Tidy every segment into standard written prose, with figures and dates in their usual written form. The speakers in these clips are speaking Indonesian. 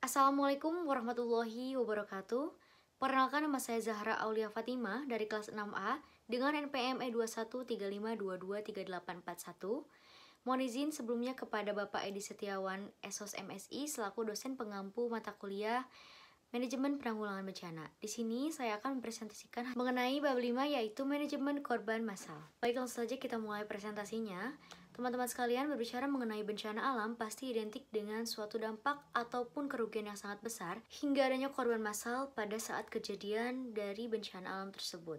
Assalamualaikum warahmatullahi wabarakatuh. Perkenalkan, nama saya Zahra Aulia Fatimah dari kelas 6A dengan NPM E2135223841. Mohon izin sebelumnya kepada Bapak Edi Setiawan, Esos MSI selaku dosen pengampu mata kuliah Manajemen Penanggulangan Bencana. Di sini saya akan mempresentasikan mengenai bab 5 yaitu manajemen korban massal. Baik, langsung saja kita mulai presentasinya. Teman-teman sekalian, berbicara mengenai bencana alam pasti identik dengan suatu dampak ataupun kerugian yang sangat besar hingga adanya korban massal pada saat kejadian dari bencana alam tersebut.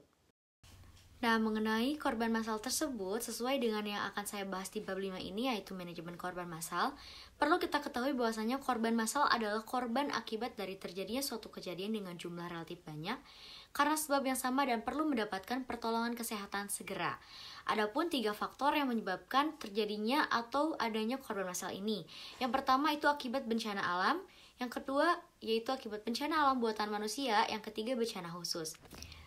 Nah, mengenai korban massal tersebut, sesuai dengan yang akan saya bahas di bab 5 ini, yaitu manajemen korban massal, perlu kita ketahui bahwasanya korban massal adalah korban akibat dari terjadinya suatu kejadian dengan jumlah relatif banyak, karena sebab yang sama dan perlu mendapatkan pertolongan kesehatan segera. Adapun 3 faktor yang menyebabkan terjadinya atau adanya korban massal ini. Yang pertama itu akibat bencana alam, yang kedua yaitu akibat bencana alam buatan manusia, yang ketiga bencana khusus.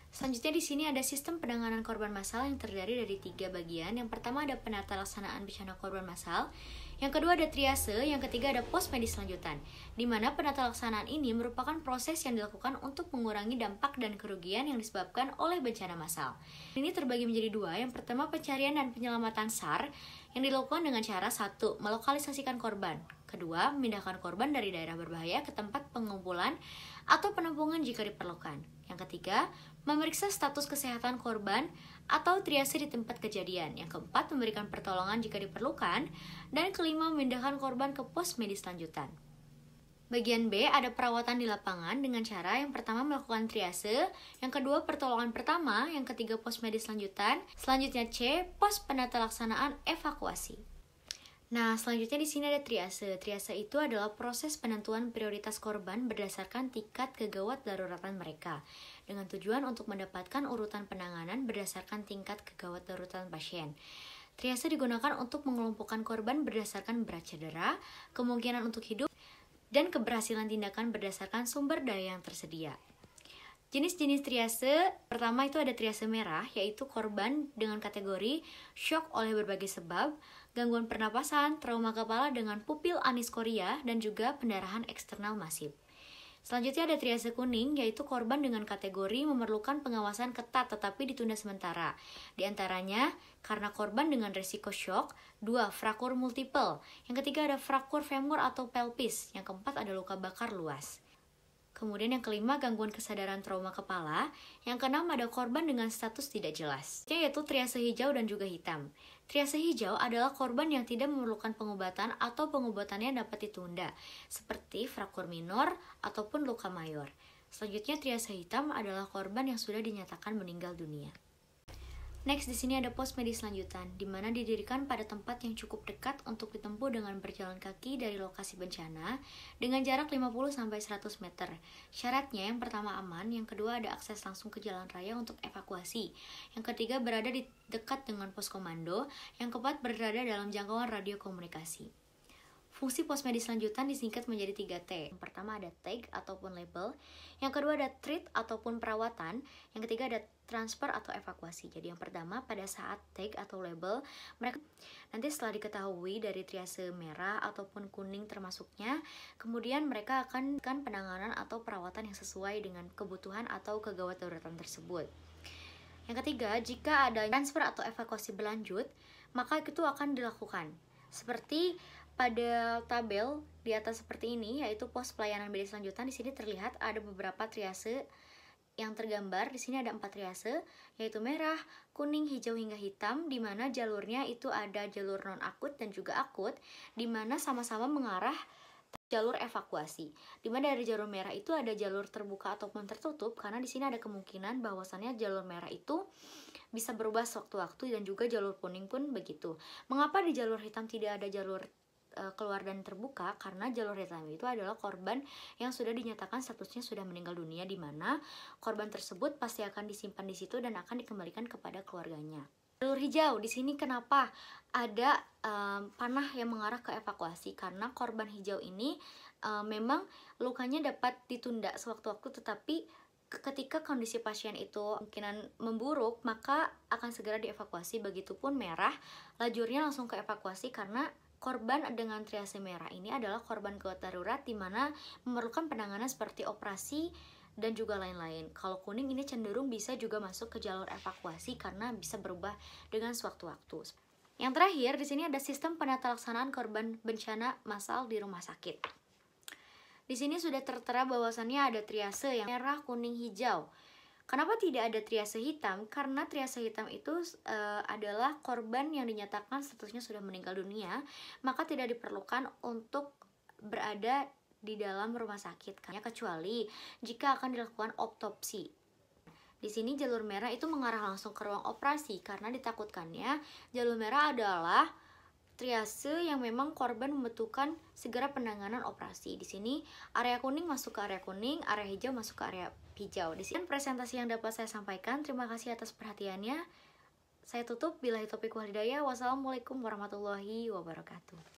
Selanjutnya di sini ada sistem penanganan korban massal yang terdiri dari 3 bagian. Yang pertama ada penata laksanaan bencana korban massal, yang kedua ada triase, yang ketiga ada pos medis lanjutan. Di mana penata laksanaan ini merupakan proses yang dilakukan untuk mengurangi dampak dan kerugian yang disebabkan oleh bencana massal. Ini terbagi menjadi 2. Yang pertama pencarian dan penyelamatan SAR yang dilakukan dengan cara 1. Melokalisasikan korban, kedua memindahkan korban dari daerah berbahaya ke tempat pengumpulan atau penampungan jika diperlukan. Yang ketiga, memeriksa status kesehatan korban atau triase di tempat kejadian. Yang keempat, memberikan pertolongan jika diperlukan. Dan kelima, memindahkan korban ke pos medis lanjutan. Bagian B ada perawatan di lapangan dengan cara yang pertama melakukan triase, yang kedua pertolongan pertama, yang ketiga pos medis lanjutan, selanjutnya C, pos penata laksanaan evakuasi. Nah, selanjutnya di sini ada triase. Triase itu adalah proses penentuan prioritas korban berdasarkan tingkat kegawat daruratan mereka, dengan tujuan untuk mendapatkan urutan penanganan berdasarkan tingkat kegawat daruratan pasien. Triase digunakan untuk mengelompokkan korban berdasarkan berat cedera, kemungkinan untuk hidup, dan keberhasilan tindakan berdasarkan sumber daya yang tersedia. Jenis-jenis triase, pertama itu ada triase merah, yaitu korban dengan kategori shock oleh berbagai sebab, gangguan pernapasan, trauma kepala dengan pupil aniskoria, dan juga pendarahan eksternal masif. Selanjutnya ada triase kuning, yaitu korban dengan kategori memerlukan pengawasan ketat tetapi ditunda sementara. Di antaranya, karena korban dengan resiko shock. 2. Frakur multiple. Yang ketiga ada frakur femur atau pelvis. Yang keempat ada luka bakar luas. Kemudian yang kelima, gangguan kesadaran trauma kepala. Yang keenam ada korban dengan status tidak jelas, yaitu triase hijau dan juga hitam. Triase hijau adalah korban yang tidak memerlukan pengobatan atau pengobatannya dapat ditunda, seperti frakur minor ataupun luka mayor. Selanjutnya triase hitam adalah korban yang sudah dinyatakan meninggal dunia. Next, di sini ada pos medis lanjutan, di mana didirikan pada tempat yang cukup dekat untuk ditempuh dengan berjalan kaki dari lokasi bencana dengan jarak 50-100 meter. Syaratnya yang pertama aman, yang kedua ada akses langsung ke jalan raya untuk evakuasi, yang ketiga berada di dekat dengan pos komando, yang keempat berada dalam jangkauan radio komunikasi. Fungsi pos medis lanjutan disingkat menjadi 3T. Yang pertama ada tag ataupun label, yang kedua ada treat ataupun perawatan, yang ketiga ada transfer atau evakuasi. Jadi yang pertama pada saat tag atau label, mereka nanti setelah diketahui dari triase merah ataupun kuning termasuknya, kemudian mereka akan penanganan atau perawatan yang sesuai dengan kebutuhan atau kegawat daruratan tersebut. Yang ketiga, jika ada transfer atau evakuasi berlanjut, maka itu akan dilakukan. Seperti pada tabel di atas seperti ini, yaitu pos pelayanan medis lanjutan. Di sini terlihat ada beberapa triase yang tergambar. Di sini ada 4 triase, yaitu merah, kuning, hijau hingga hitam, di mana jalurnya itu ada jalur non akut dan juga akut, di mana sama-sama mengarah jalur evakuasi. Di mana dari jalur merah itu ada jalur terbuka ataupun tertutup, karena di sini ada kemungkinan bahwasannya jalur merah itu bisa berubah sewaktu-waktu, dan juga jalur kuning pun begitu. Mengapa di jalur hitam tidak ada jalur keluar dan terbuka? Karena jalur hitam itu adalah korban yang sudah dinyatakan statusnya sudah meninggal dunia, di mana korban tersebut pasti akan disimpan di situ dan akan dikembalikan kepada keluarganya. Jalur hijau di sini kenapa ada panah yang mengarah ke evakuasi? Karena korban hijau ini memang lukanya dapat ditunda sewaktu-waktu, tetapi ketika kondisi pasien itu kemungkinan memburuk, maka akan segera dievakuasi. Begitupun merah, lajurnya langsung ke evakuasi karena Korban dengan triase merah ini adalah korban gawat darurat di mana memerlukan penanganan seperti operasi dan juga lain-lain. Kalau kuning ini cenderung bisa juga masuk ke jalur evakuasi karena bisa berubah dengan sewaktu-waktu. Yang terakhir, di sini ada sistem penata laksanaan korban bencana massal di rumah sakit. Di sini sudah tertera bahwasannya ada triase yang merah, kuning, hijau. Kenapa tidak ada triase hitam? Karena triase hitam itu adalah korban yang dinyatakan statusnya sudah meninggal dunia, maka tidak diperlukan untuk berada di dalam rumah sakit, kecuali jika akan dilakukan otopsi. Di sini jalur merah itu mengarah langsung ke ruang operasi karena ditakutkannya jalur merah adalah triase yang memang korban membutuhkan segera penanganan operasi. Di sini area kuning masuk ke area kuning, area hijau masuk ke area hijau. Di sini presentasi yang dapat saya sampaikan. Terima kasih atas perhatiannya. Saya tutup. Billahi taufiq wal hidayah. Wassalamualaikum warahmatullahi wabarakatuh.